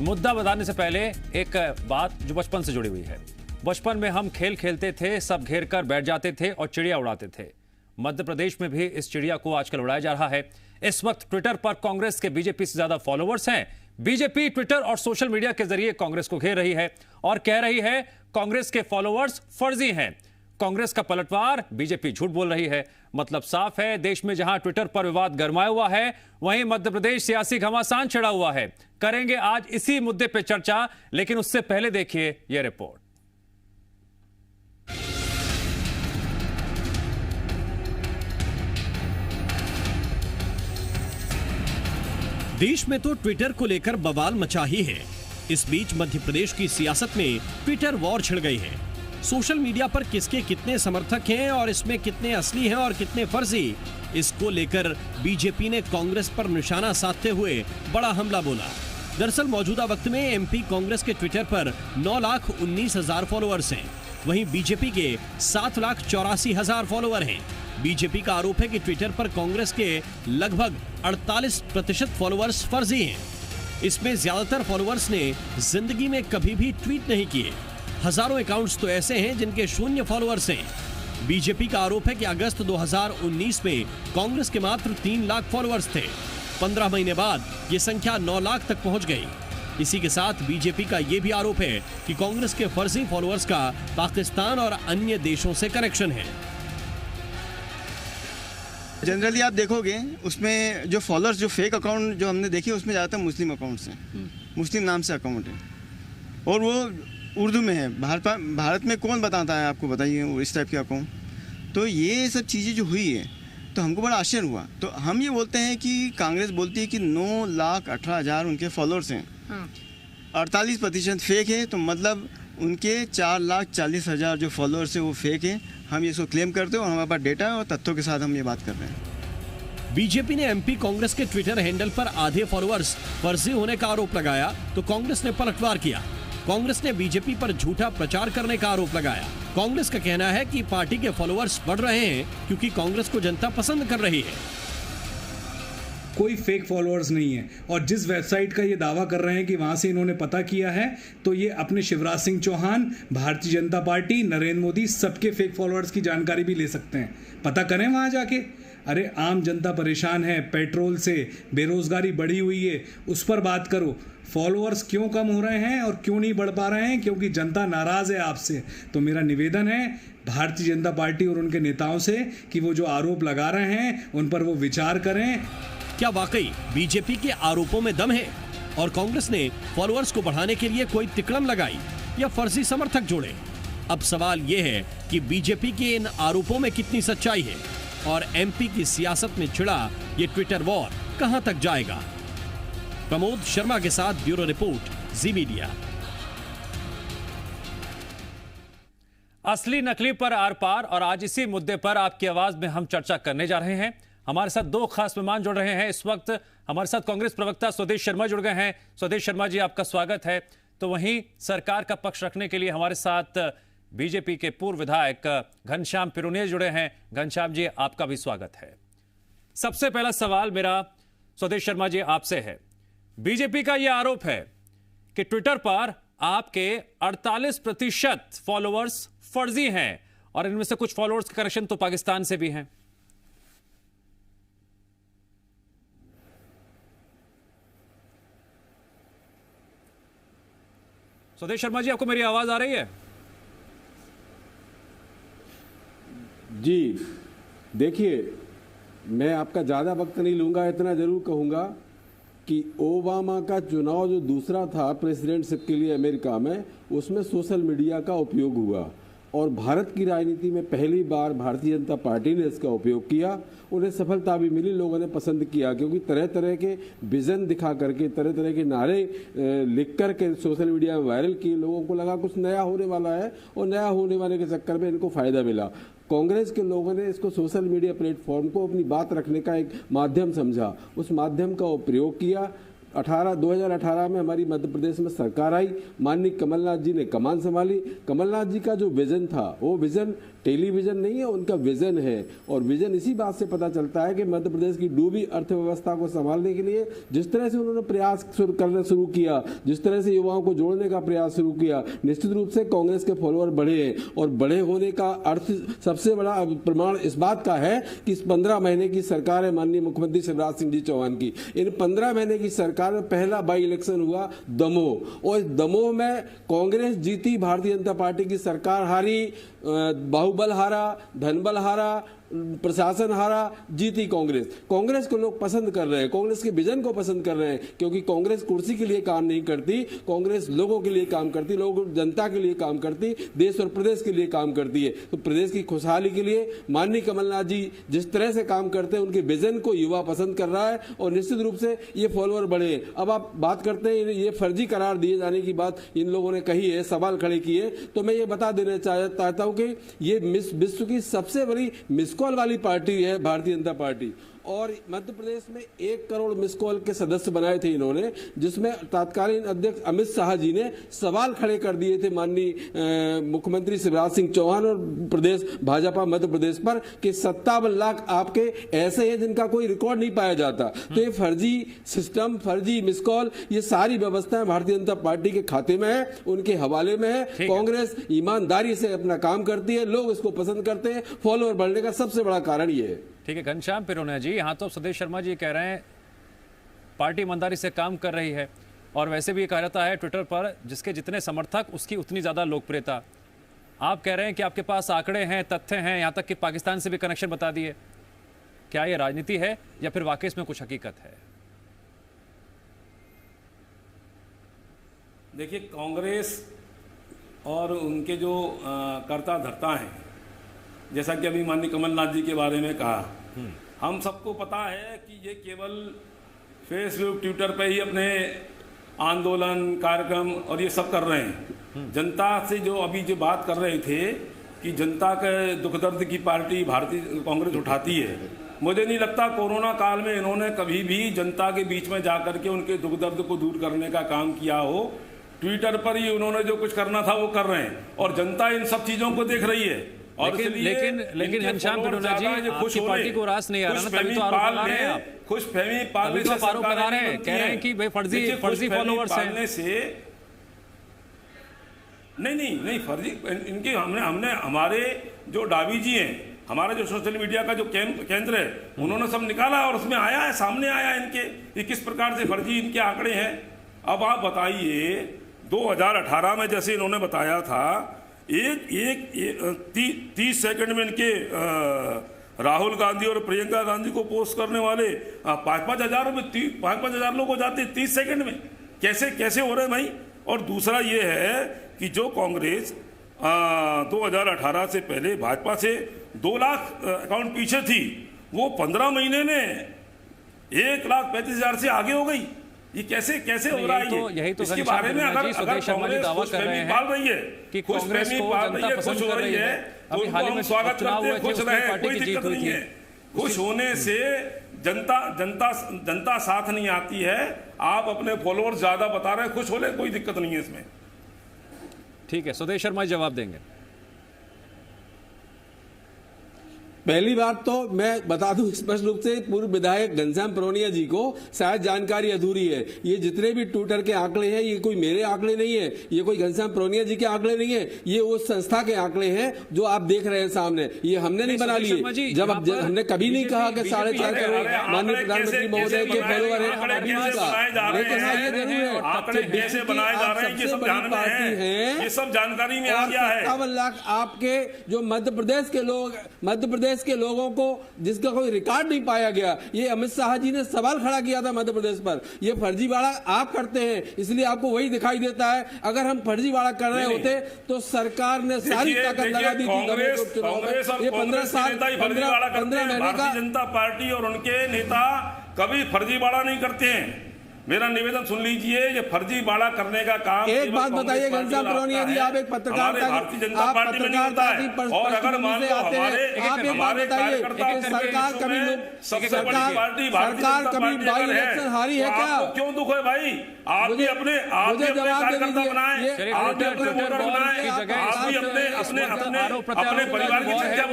मुद्दा बताने से पहले एक बात जो बचपन से जुड़ी हुई है। बचपन में हम खेल खेलते थे, सब घेर कर बैठ जाते थे और चिड़िया उड़ाते थे। मध्य प्रदेश में भी इस चिड़िया को आजकल उड़ाया जा रहा है। इस वक्त ट्विटर पर कांग्रेस के बीजेपी से ज्यादा फॉलोअर्स हैं। बीजेपी ट्विटर और सोशल मीडिया के जरिए कांग्रेस को घेर रही है और कह रही है कांग्रेस के फॉलोअर्स फर्जी हैं। कांग्रेस का पलटवार, बीजेपी झूठ बोल रही है। मतलब साफ है, देश में जहां ट्विटर पर विवाद गरमाया हुआ है, वहीं मध्य प्रदेश सियासी घमासान छिड़ा हुआ है। करेंगे आज इसी मुद्दे पर चर्चा, लेकिन उससे पहले देखिए यह रिपोर्ट। देश में तो ट्विटर को लेकर बवाल मचा ही है। इस बीच मध्य प्रदेश की सियासत में ट्विटर वॉर छिड़ गई है। सोशल मीडिया पर किसके कितने समर्थक हैं और इसमें कितने असली हैं और कितने फर्जी, इसको लेकर बीजेपी ने कांग्रेस पर निशाना साधते हुए बड़ा हमला बोला। दरअसल मौजूदा वक्त में एमपी कांग्रेस के ट्विटर पर 9,19,000 फॉलोअर्स हैं, वहीं बीजेपी के 7,84,000 फॉलोअर हैं। बीजेपी का आरोप है कि ट्विटर पर कांग्रेस के लगभग 48% फॉलोअर्स फर्जी हैं। इसमें ज्यादातर फॉलोअर्स ने जिंदगी में कभी भी ट्वीट नहीं किए। हजारों अकाउंट्स तो ऐसे हैं जिनके 0 फॉलोअर्स हैं। बीजेपी का आरोप है कि अगस्त 2019 में कांग्रेस के मात्र 3 लाख फॉलोअर्स थे। 15 महीने बाद ये संख्या 9 लाख तक पहुंच गई। इसी के साथ बीजेपी का यह भी आरोप है कि कांग्रेस के फर्जी फॉलोअर्स का पाकिस्तान और अन्य देशों से कनेक्शन है। जनरली आप देखोगे उसमें जो फॉलोअर्स, जो फेक अकाउंट जो हमने देखे, उसमें ज़्यादातर मुस्लिम अकाउंट्स हैं, मुस्लिम नाम से अकाउंट है और वो उर्दू में है। भारत में कौन बताता है आपको, बताइए, इस टाइप के अकाउंट। तो ये सब चीज़ें जो हुई है तो हमको बड़ा आश्चर्य हुआ। तो हम ये बोलते हैं कि कांग्रेस बोलती है कि 9,18,000 उनके फॉलोअर्स हैं, 48% फेक है, तो मतलब उनके 4,40,000 जो फॉलोअर्स हैं वो फेक है। हम इसको क्लेम करते हैं और हमारे पास डेटा है और तथ्यों के साथ हम ये बात कर रहे हैं। बीजेपी ने एमपी कांग्रेस के ट्विटर हैंडल पर आधे फॉलोअर्स फर्जी होने का आरोप लगाया तो कांग्रेस ने पलटवार किया। कांग्रेस ने बीजेपी पर झूठा प्रचार करने का आरोप लगाया। कांग्रेस का कहना है कि पार्टी के फॉलोअर्स बढ़ रहे हैं क्योंकि कांग्रेस को जनता पसंद कर रही है। कोई फेक फॉलोअर्स नहीं है और जिस वेबसाइट का ये दावा कर रहे हैं कि वहां से इन्होंने पता किया है, तो ये अपने शिवराज सिंह चौहान, भारतीय जनता पार्टी, नरेंद्र मोदी, सबके फेक फॉलोअर्स की जानकारी भी ले सकते हैं। पता करें वहां जाके। अरे आम जनता परेशान है, पेट्रोल से बेरोजगारी बढ़ी हुई है, उस पर बात करो। फॉलोअर्स क्यों कम हो रहे हैं और क्यों नहीं बढ़ पा रहे हैं? क्योंकि जनता नाराज है आपसे। तो मेरा निवेदन है भारतीय जनता पार्टी और उनके नेताओं से कि वो जो आरोप लगा रहे हैं उन पर वो विचार करें। क्या वाकई बीजेपी के आरोपों में दम है और कांग्रेस ने फॉलोअर्स को बढ़ाने के लिए कोई तिकड़म लगाई या फर्जी समर्थक जोड़े? अब सवाल यह है कि बीजेपी के इन आरोपों में कितनी सच्चाई है और एमपी की सियासत में छिड़ा ये ट्विटर वॉर कहां तक जाएगा? प्रमोद शर्मा के साथ ब्यूरो रिपोर्ट, जी मीडिया। असली नकली पर आर पार, और आज इसी मुद्दे पर आपकी आवाज में हम चर्चा करने जा रहे हैं। हमारे साथ 2 खास मेहमान जुड़ रहे हैं। इस वक्त हमारे साथ कांग्रेस प्रवक्ता स्वदेश शर्मा जुड़ गए हैं। स्वदेश शर्मा जी, आपका स्वागत है। तो वहीं सरकार का पक्ष रखने के लिए हमारे साथ बीजेपी के पूर्व विधायक घनश्याम पिरुनिया जुड़े हैं। घनश्याम जी, आपका भी स्वागत है। सबसे पहला सवाल मेरा स्वदेश शर्मा जी आपसे है। बीजेपी का यह आरोप है कि ट्विटर पर आपके 48% फॉलोअर्स फर्जी हैं और इनमें से कुछ फॉलोअर्स का कनेक्शन तो पाकिस्तान से भी हैं। स्वदेश शर्मा जी, आपको मेरी आवाज आ रही है? जी देखिए, मैं आपका ज़्यादा वक्त नहीं लूँगा, इतना ज़रूर कहूँगा कि ओबामा का चुनाव जो दूसरा था प्रेसिडेंटशिप के लिए अमेरिका में, उसमें सोशल मीडिया का उपयोग हुआ और भारत की राजनीति में पहली बार भारतीय जनता पार्टी ने इसका उपयोग किया। उन्हें सफलता भी मिली, लोगों ने पसंद किया, क्योंकि तरह तरह के विजन दिखा करके, तरह तरह के नारे लिख करके सोशल मीडिया में वायरल किए। लोगों को लगा कुछ नया होने वाला है और नया होने वाले के चक्कर में इनको फ़ायदा मिला। कांग्रेस के लोगों ने इसको सोशल मीडिया प्लेटफॉर्म को अपनी बात रखने का एक माध्यम समझा, उस माध्यम का प्रयोग किया। 2018 में हमारी मध्य प्रदेश में सरकार आई, माननीय कमलनाथ जी ने कमान संभाली। कमलनाथ जी का जो विजन था वो विजन टेलीविजन नहीं है, उनका विजन है। और विजन इसी बात से पता चलता है कि मध्य प्रदेश की डूबी अर्थव्यवस्था को संभालने के लिए जिस तरह से उन्होंने प्रयास करना शुरू किया, जिस तरह से युवाओं को जोड़ने का प्रयास शुरू किया, निश्चित रूप से कांग्रेस के फॉलोअर बढ़े हैं। और बड़े होने का अर्थ सबसे बड़ा प्रमाण इस बात का है कि इस 15 महीने की सरकार है माननीय मुख्यमंत्री शिवराज सिंह जी चौहान की। इन 15 महीने की सरकार में पहला बाई इलेक्शन हुआ दमोह, और इस दमोह में कांग्रेस जीती, भारतीय जनता पार्टी की सरकार हारी, बाहुबल हारा, धनबल हारा, प्रशासन हारा, जीती कांग्रेस। कांग्रेस को लोग पसंद कर रहे हैं, कांग्रेस के विजन को पसंद कर रहे हैं, क्योंकि कांग्रेस कुर्सी के लिए काम नहीं करती, कांग्रेस लोगों के लिए काम करती, लोगों जनता के लिए काम करती, देश और प्रदेश के लिए काम करती है। तो प्रदेश की खुशहाली के लिए माननीय कमलनाथ जी जिस तरह से काम करते हैं, उनके विजन को युवा पसंद कर रहा है और निश्चित रूप से ये फॉलोअर बढ़े। अब आप बात करते हैं ये फर्जी करार दिए जाने की बात इन लोगों ने कही है, सवाल खड़े किए, तो मैं ये बता देना चाहता हूं कि ये विश्व की सबसे बड़ी मिस कॉल वाली पार्टी है भारतीय जनता पार्टी। और मध्य प्रदेश में 1 करोड़ मिस कॉल के सदस्य बनाए थे इन्होंने, जिसमें तत्कालीन अध्यक्ष अमित शाह जी ने सवाल खड़े कर दिए थे माननीय मुख्यमंत्री शिवराज सिंह चौहान और प्रदेश भाजपा मध्य प्रदेश पर कि 57 लाख आपके ऐसे हैं जिनका कोई रिकॉर्ड नहीं पाया जाता। तो ये फर्जी सिस्टम, फर्जी मिस कॉल, ये सारी व्यवस्थाएं भारतीय जनता पार्टी के खाते में है, उनके हवाले में है। कांग्रेस ईमानदारी से अपना काम करती है, लोग इसको पसंद करते हैं, फॉलोअर बढ़ने का सबसे बड़ा कारण ये है। ठीक है घनश्याम पिरोनिया जी, यहाँ तो सुदेश शर्मा जी कह रहे हैं पार्टी ईमानदारी से काम कर रही है, और वैसे भी ये कहा जाता है ट्विटर पर जिसके जितने समर्थक उसकी उतनी ज़्यादा लोकप्रियता। आप कह रहे हैं कि आपके पास आंकड़े हैं, तथ्य हैं, यहाँ तक कि पाकिस्तान से भी कनेक्शन बता दिए। क्या ये राजनीति है या फिर वाकई इसमें कुछ हकीकत है? देखिए, कांग्रेस और उनके जो कर्ता धर्ता हैं, जैसा कि अभी माननीय कमलनाथ जी के बारे में कहा, हम सबको पता है कि ये केवल फेसबुक ट्विटर पे ही अपने आंदोलन कार्यक्रम और ये सब कर रहे हैं। जनता से जो अभी जो बात कर रहे थे कि जनता के दुख दर्द की पार्टी भारतीय कांग्रेस उठाती है, मुझे नहीं लगता कोरोना काल में इन्होंने कभी भी जनता के बीच में जाकर के उनके दुख दर्द को दूर करने का काम किया हो। ट्विटर पर ही उन्होंने जो कुछ करना था वो कर रहे हैं, और जनता इन सब चीजों को देख रही है। और लेकिन घनश्याम पिरोनिया जी, आपकी पार्टी को रास नहीं आ रहा ना, तभी तो आरोप लगा रहे हैं आप। खुशफहमी पालने से आरोप लगा रहे हैं, कह रहे हैं कि भाई फर्जी फॉलोअर्स हैं। से नहीं फर्जी इनके हमने हमारे जो डाबी जी हैं, हमारा जो सोशल मीडिया का जो केंद्र है, उन्होंने सब निकाला और उसमें आया है, सामने आया इनके किस प्रकार से फर्जी इनके आंकड़े हैं। अब आप बताइए 2018 में जैसे इन्होंने बताया था, एक 30 सेकंड में इनके राहुल गांधी और प्रियंका गांधी को पोस्ट करने वाले 5-5 हजार लोग हो जाते 30 सेकंड में। कैसे हो रहे हैं भाई। और दूसरा ये है कि जो कांग्रेस 2018 से पहले भाजपा से 2 लाख अकाउंट पीछे थी, वो 15 महीने में 1,35,000 से आगे हो गई। ये कैसे हो रहा है? यही तो इसके बारे में अगर कांग्रेस दावा कर रहे पाल रही है कि कांग्रेस को जनता पसंद कर रही है, तो हम स्वागत करते हैं, खुश रहे, कोई दिक्कत नहीं है। खुश होने से जनता साथ नहीं आती है। आप अपने फॉलोअर्स ज्यादा बता रहे हैं, खुश हो ले, कोई दिक्कत नहीं है इसमें। ठीक है, सुदेश शर्मा जवाब देंगे। पहली बात तो मैं बता दूं स्पष्ट रूप से, पूर्व विधायक घनश्याम पिरोनिया जी को शायद जानकारी अधूरी है। ये जितने भी ट्विटर के आंकड़े हैं, ये कोई मेरे आंकड़े नहीं है, ये कोई घनश्याम पिरोनिया जी के आंकड़े नहीं है, ये उस संस्था के आंकड़े हैं जो आप देख रहे हैं सामने। ये हमने नहीं बना लिए। जब हमने कभी नहीं कहा कि 4.5 करोड़ माननीय प्रधानमंत्री महोदय के फॉलोअर हैं, अभी नहीं कहा। लेकिन हाँ, ये जरूर है आंकड़े कैसे बनाए जा रहे हैं, ये सब ध्यान में है, ये सब जानकारी में आ गया है। 57 लाख आपके जो मध्य प्रदेश के लोगों को जिसका कोई रिकॉर्ड नहीं पाया गया। ये अमित शाह जी ने सवाल खड़ा किया था मध्य प्रदेश पर। ये फर्जीवाड़ा आप करते हैं, इसलिए आपको वही दिखाई देता है। अगर हम फर्जीवाड़ा कर रहे होते तो सरकार ने सारी ताकत लगा दी थी। ये 15 महीने का जनता पार्टी और उनके नेता कभी फर्जीवाड़ा नहीं करते हैं। मेरा निवेदन सुन लीजिए, ये फर्जी बाड़ा करने का काम एक बात बताइए घनश्याम पिरोनिया जी, आप एक पत्रकार भारतीय जनता पार्टी में नहीं होता है। और अगर मान लो हमारे सरकार कभी बाई इलेक्शन हारी है क्या? क्यों दुख है भाई? आप भी अपने कार्यकर्ता बनाए, आप भी अपने वोटर बनाए, आप भी अपने परिवार की चर्चा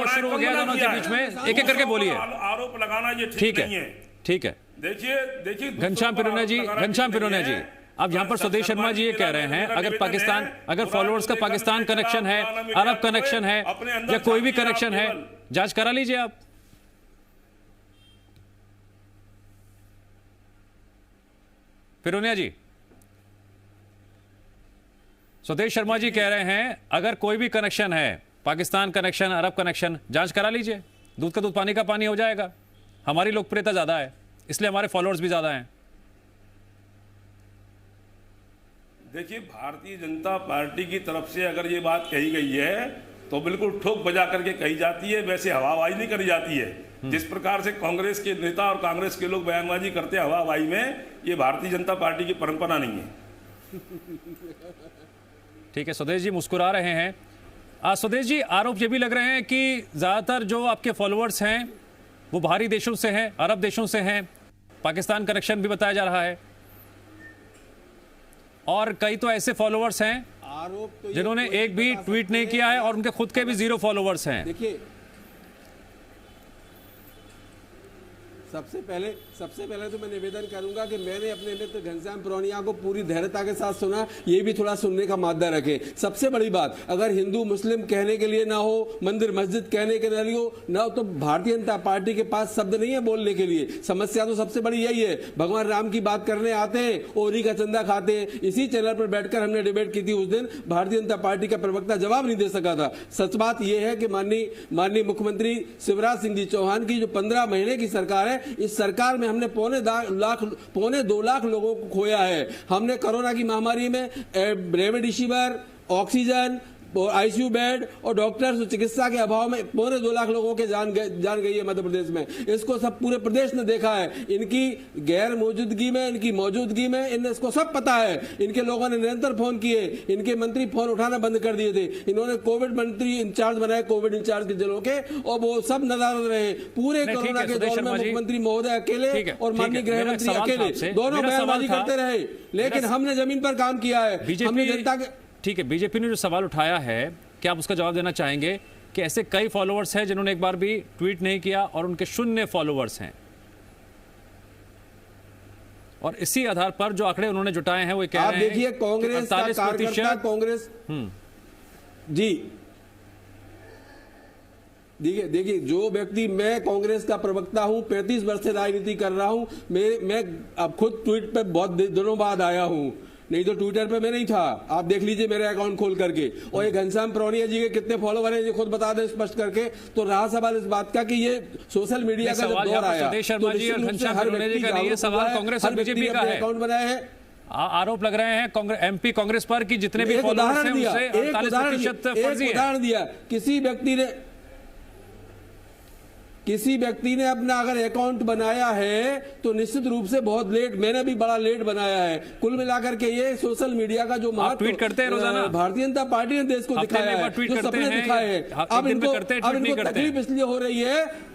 बनाए। एक एक करके बोलिए। आरोप लगाना ये ठीक नहीं है। ठीक है, देखिए घनश्याम पिरोनिया जी, अब यहाँ पर स्वदेश शर्मा जी ये कह रहे हैं, अगर फॉलोअर्स का पाकिस्तान कनेक्शन है, अरब कनेक्शन है या कोई भी कनेक्शन है, जांच करा लीजिए आप। पिरोनिया जी, स्वदेश शर्मा जी कह रहे हैं अगर कोई भी कनेक्शन है, पाकिस्तान कनेक्शन, अरब कनेक्शन, जांच करा लीजिए। दूध का दूध पानी का पानी हो जाएगा। हमारी लोकप्रियता ज्यादा है, इसलिए हमारे फॉलोअर्स भी ज्यादा हैं। देखिए, भारतीय जनता पार्टी की तरफ से अगर ये बात कही गई है तो बिल्कुल ठोक बजा करके कही जाती है, वैसे हवाबाजी नहीं करी जाती है। जिस प्रकार से कांग्रेस के नेता और कांग्रेस के लोग बयानबाजी करते हैं हवाबाजी में, ये भारतीय जनता पार्टी की परंपरा नहीं है। ठीक है, स्वदेश जी मुस्कुरा रहे हैं। स्वदेश जी, आरोप ये भी लग रहे हैं कि ज्यादातर जो आपके फॉलोअर्स हैं वो बाहरी देशों से हैं, अरब देशों से हैं, पाकिस्तान कनेक्शन भी बताया जा रहा है, और कई तो ऐसे फॉलोअर्स हैं तो जिन्होंने एक भी ट्वीट नहीं किया है और उनके खुद के भी 0 फॉलोअर्स हैं। देखिए, सबसे पहले तो मैं निवेदन करूंगा कि मैंने अपने मित्र घनश्याम पिरोनिया को पूरी धैर्यता के साथ सुना, ये भी थोड़ा सुनने का मादा रखें। सबसे बड़ी बात, अगर हिंदू मुस्लिम कहने के लिए ना हो, मंदिर मस्जिद कहने के लिए ना हो, तो भारतीय जनता पार्टी के पास शब्द नहीं है बोलने के लिए। समस्या तो सबसे बड़ी यही है, भगवान राम की बात करने आते हैं, ओरी का चंदा खाते हैं। इसी चैनल पर बैठकर हमने डिबेट की थी उस दिन, भारतीय जनता पार्टी का प्रवक्ता जवाब नहीं दे सका था। सच बात यह है कि माननीय मुख्यमंत्री शिवराज सिंह जी चौहान की जो 15 महीने की सरकार है, इस सरकार में हमने 2.25 लाख लोगों को खोया है। हमने कोरोना की महामारी में रेमडेसिविर, ऑक्सीजन और आईसीयू बेड और डॉक्टर्स, चिकित्सा के अभाव में 2.25 लाख लोगों के जान गई है मध्य प्रदेश में। इसको सब पूरे प्रदेश ने देखा है। इनकी गैर मौजूदगी में, इनकी मौजूदगी में, इन्हें इसको सब पता है। इनके लोगों ने निरंतर फोन किए, इनके मंत्री फोन उठाना बंद कर दिए थे। इन्होंने कोविड मंत्री इंचार्ज बनाए, कोविड इंचार्ज के जिलों के, और वो सब नदारद रहे पूरे कोरोना के दौर में। मुख्यमंत्री महोदय अकेले और माननीय गृह मंत्री अकेले दोनों बयानबाजी करते रहे, लेकिन हमने जमीन पर काम किया है। हमने जनता के ठीक है, बीजेपी ने जो सवाल उठाया है, क्या आप उसका जवाब देना चाहेंगे कि ऐसे कई फॉलोअर्स हैं जिन्होंने एक बार भी ट्वीट नहीं किया और उनके 0 फॉलोअर्स हैं, और इसी आधार पर जो आंकड़े उन्होंने जुटाए हैं वो कह रहे हैं। देखिए, कांग्रेस का कार्यकर्ता, कांग्रेस जी देखिए, जो व्यक्ति, मैं कांग्रेस का प्रवक्ता हूं, 35 वर्ष से राजनीति कर रहा हूं। मैं अब खुद ट्वीट पे बहुत दिनों बाद आया हूं, नहीं तो ट्विटर पे मैं नहीं था। आप देख लीजिए मेरे अकाउंट खोल करके। और ये घनश्याम पिरोनिया जी के कितने फॉलोवर हैं ये खुद बता दें स्पष्ट करके। तो रहा सवाल इस बात का कि ये सोशल मीडिया का जब दौर आया, स्वदेश शर्मा जी और घनश्याम पिरोनिया जी का नहीं है, सवाल कांग्रेस और बीजेपी का है। अकाउंट बनाए हैं, आरोप लग रहे हैं एमपी कांग्रेस पर कि जितने भी फॉलोअर्स हैं उससे 48% फर्जी है। उदाहरण दिया, किसी व्यक्ति ने अपना अगर अकाउंट बनाया है तो निश्चित रूप से बहुत लेट, मैंने भी बड़ा लेट बनाया है। कुल मिलाकर के ये सोशल मीडिया का जो महत्व ट्वीट करते हैं रोजाना, भारतीय जनता पार्टी ने देश को दिखाया है, जो सपने दिखाए हैं। अब इनको तकलीफ इसलिए हो रही है,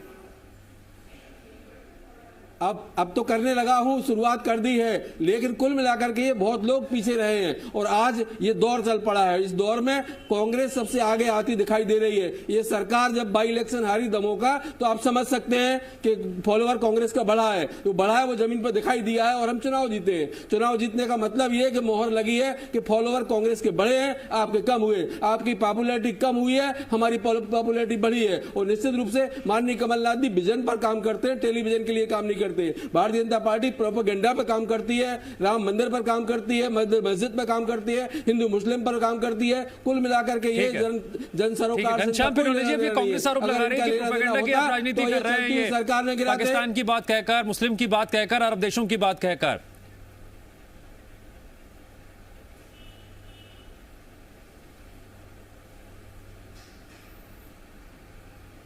अब तो करने लगा हूं, शुरुआत कर दी है, लेकिन कुल मिलाकर के ये बहुत लोग पीछे रहे हैं और आज ये दौर चल पड़ा है। इस दौर में कांग्रेस सबसे आगे आती दिखाई दे रही है। ये सरकार जब बाई इलेक्शन हारी दमों का, तो आप समझ सकते हैं कि फॉलोअर कांग्रेस का बढ़ा है, तो बढ़ा है वो जमीन पर दिखाई दिया है और हम चुनाव जीते हैं। चुनाव जीतने का मतलब ये कि मोहर लगी है कि फॉलोअर कांग्रेस के बढ़े हैं, आपके कम हुए, आपकी पॉपुलैरिटी कम हुई है, हमारी पॉपुलैरिटी बढ़ी है। और निश्चित रूप से माननीय कमलनाथ भी विजन पर काम करते हैं, टेलीविजन के लिए काम नहीं करते। भारतीय जनता पार्टी प्रोपेगेंडा पर काम करती है, राम मंदिर पर काम करती है, मस्जिद पर काम करती है, हिंदू मुस्लिम पर काम करती है। कुल मिलाकर के ये जन सरोकार कांग्रेस आरोप लगा रही है कि प्रोपेगेंडा की आप राजनीति कर रहे हैं, ये सरकार ने पाकिस्तान की बात कहकर, मुस्लिम की बात कहकर, अरब देशों की बात कहकर।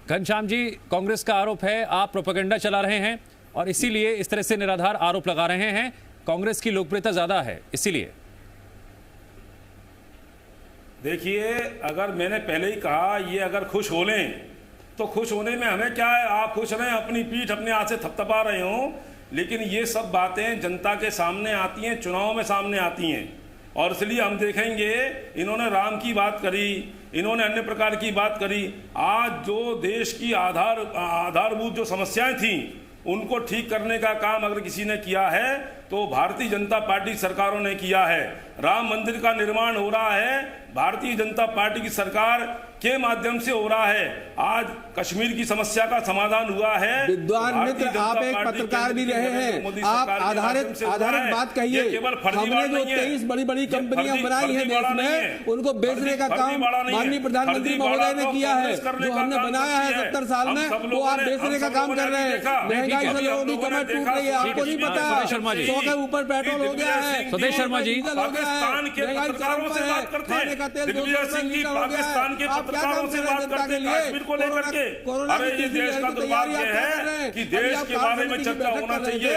घनश्याम जी, कांग्रेस का आरोप है आप प्रोपेगेंडा चला रहे हैं और इसीलिए इस तरह से निराधार आरोप लगा रहे हैं। कांग्रेस की लोकप्रियता ज्यादा है इसीलिए? देखिए, अगर मैंने पहले ही कहा, ये अगर खुश हो लें तो खुश होने में हमें क्या है? आप खुश रहें, अपनी पीठ अपने हाथ से थपथपा रहे हो, लेकिन ये सब बातें जनता के सामने आती हैं, चुनाव में सामने आती हैं। और इसलिए हम देखेंगे, इन्होंने राम की बात करी, इन्होंने अन्य प्रकार की बात करी। आज जो देश की आधारभूत जो समस्याएं थी उनको ठीक करने का काम अगर किसी ने किया है तो भारतीय जनता पार्टी सरकारों ने किया है। राम मंदिर का निर्माण हो रहा है, भारतीय जनता पार्टी की सरकार के माध्यम से हो रहा है। आज कश्मीर की समस्या का समाधान हुआ है। विद्वान मित्र, आप एक पत्रकार भी रहे हैं, आप आधारित बात कहिए। हमने जो 23 बड़ी बड़ी कंपनियां बनाई हैं देश में, उनको बेचने का काम माननीय प्रधानमंत्री महोदय ने किया है। जो हमने बनाया है 70 साल में, वो आप बेचने का काम कर रहे हैं। महंगाई से लोगों की कमर टूट रही है, आपको नहीं पता? 100 के ऊपर पेट्रोल हो गया है, स्वदेश शर्मा जी, पाकिस्तान के पत्रकारों से बात करते हैं, दिग्विजय सिंह जी पाकिस्तान के पत्रकारों से बात करते हैं कश्मीर को लेकर के। अरे ये देश का दुर्भाग्य है कि देश के बारे में चर्चा होना चाहिए।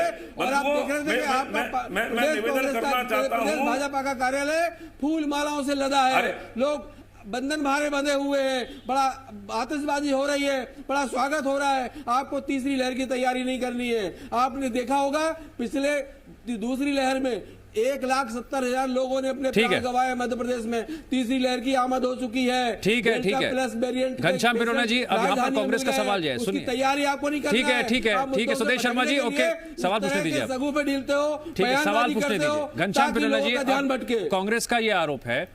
मैं निवेदन करना चाहता हूँ, भाजपा का कार्यालय फूल मालाओं से लदा है, लोग बंधन भारे बंधे हुए हैं, बड़ा आतिशबाजी हो रही है, बड़ा स्वागत हो रहा है। आपको तीसरी लहर की तैयारी नहीं करनी है। आपने देखा होगा पिछले दूसरी लहर में 1,70,000 लोगों ने अपने प्राण गंवाए मध्य प्रदेश में। तीसरी लहर की आमद हो चुकी है। ठीक है, ठीक है। प्लस वेरिएंट घनश्याम पिरोना जी, अब यहाँ पर कांग्रेस का सवाल है, सुनिए। तैयारी आपको नहीं करना है। ठीक है, स्वदेश शर्मा जी, ओके, सवाल पूछने दीजिए। सगु पे ढीलते हो, ठीक है, सवाल पूछने दीजिए। घनश्याम पिरोना जी, ध्यान भटके। कांग्रेस का यह आरोप है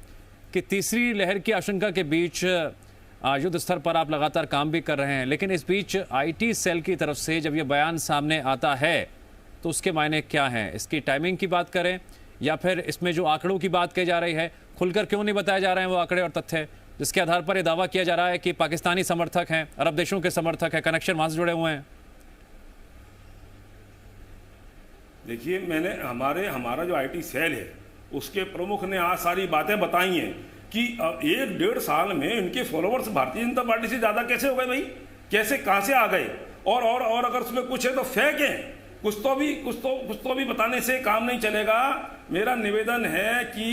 कि तीसरी लहर की आशंका के बीच युद्ध स्तर पर आप लगातार काम भी कर रहे हैं, लेकिन इस बीच आईटी सेल की तरफ से जब यह बयान सामने आता है तो उसके मायने क्या हैं? इसकी टाइमिंग की बात करें या फिर इसमें जो आंकड़ों की बात की जा रही है, खुलकर क्यों नहीं बताया जा रहे हैं वो आंकड़े और तथ्य जिसके आधार पर यह दावा किया जा रहा है कि पाकिस्तानी समर्थक हैं, अरब देशों के समर्थक हैं, कनेक्शन वहां से जुड़े हुए हैं? देखिए, मैंने हमारा जो आईटी सेल है उसके प्रमुख ने आज सारी बातें बताई हैं कि 1-1.5 साल में इनके फॉलोवर्स भारतीय जनता पार्टी से ज्यादा कैसे हो गए भाई? कैसे, कहां से आ गए? और अगर उसमें कुछ है तो फेक है। कुछ तो भी बताने से काम नहीं चलेगा। मेरा निवेदन है कि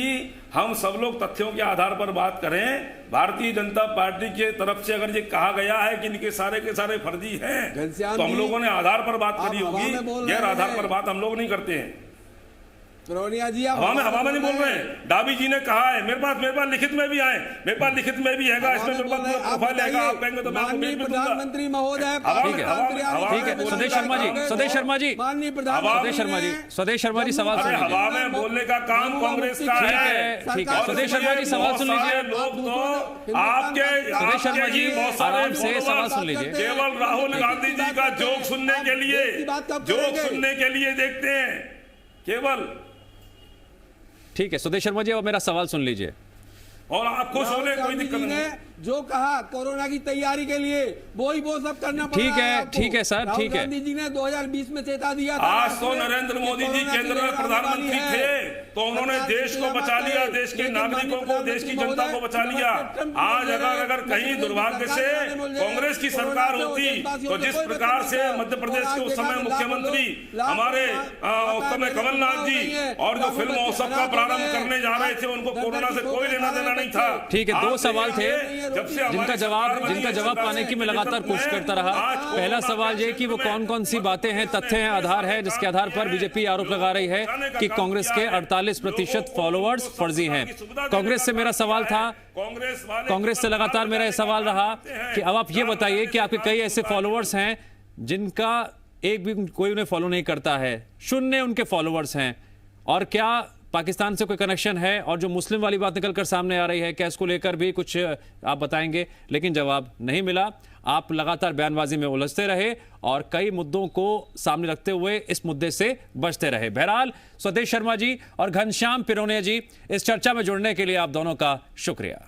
हम सब लोग तथ्यों के आधार पर बात करें। भारतीय जनता पार्टी के तरफ से अगर ये कहा गया है कि इनके सारे के सारे फर्जी हैं तो हम लोगों ने आधार पर बात करी होगी, गैर आधार पर बात हम लोग नहीं करते हैं। पिरोनिया जी, आप हवा में नहीं बोल रहे हैं। डाबी जी ने कहा है, मेरे पास लिखित में भी आए, मेरे पास लिखित में भी है, इसमें मेरे पास प्रोफाइल है, आप कहेंगे तो मैं आपको भेज दूंगा। प्रधानमंत्री महोदय, ठीक है, स्वदेश शर्मा जी, माननीय स्वदेश शर्मा जी सवाल सुन लीजिए। हवा में बोलने का काम कांग्रेस का है। ठीक है, स्वदेश शर्मा जी सवाल सुन लीजिए। लोग तो आपके स्वदेश शर्मा जी आराम से सवाल सुन लीजिए। केवल राहुल गांधी जी का जोक सुनने के लिए देखते हैं केवल। ठीक है, स्वदेश शर्मा जी, अब मेरा सवाल सुन लीजिए। और आपको सोने कोई दिक्कत नहीं। जो कहा कोरोना की तैयारी के लिए वो सब करना पड़ा। ठीक है सर, ठीक है। गांधी जी ने 2020 में चेता दिया था। आज तो नरेंद्र मोदी जी केंद्र में प्रधानमंत्री थे तो उन्होंने देश को बचा लिया, देश के नागरिकों को, देश की जनता को बचा लिया। आज अगर कहीं दुर्भाग्य से कांग्रेस की सरकार होती तो जिस प्रकार से मध्य प्रदेश के उस समय मुख्यमंत्री हमारे उस समय कमलनाथ जी और जो फिल्म महोत्सव का प्रारंभ करने जा रहे थे, उनको कोरोना से कोई लेना देना नहीं था। ठीक है, 2 सवाल थे जिनका जवाब पाने की मैं लगातार कोशिश करता रहा। पहला सवाल ये कि वो कौन कौन सी बातें हैं, तथ्य हैं, आधार है जिसके आधार पर बीजेपी आरोप लगा रही है कि कांग्रेस के 48% फॉलोअर्स फर्जी हैं। कांग्रेस से मेरा सवाल था, कांग्रेस से लगातार मेरा यह सवाल रहा कि अब आप ये बताइए कि आपके कई ऐसे फॉलोअर्स हैं जिनका एक भी कोई उन्हें फॉलो नहीं करता है, 0 उनके फॉलोअर्स हैं, और क्या पाकिस्तान से कोई कनेक्शन है? और जो मुस्लिम वाली बात निकलकर सामने आ रही है, क्या इसको लेकर भी कुछ आप बताएंगे? लेकिन जवाब नहीं मिला। आप लगातार बयानबाजी में उलझते रहे और कई मुद्दों को सामने रखते हुए इस मुद्दे से बचते रहे। बहरहाल, स्वदेश शर्मा जी और घनश्याम पिरोनिया जी, इस चर्चा में जुड़ने के लिए आप दोनों का शुक्रिया।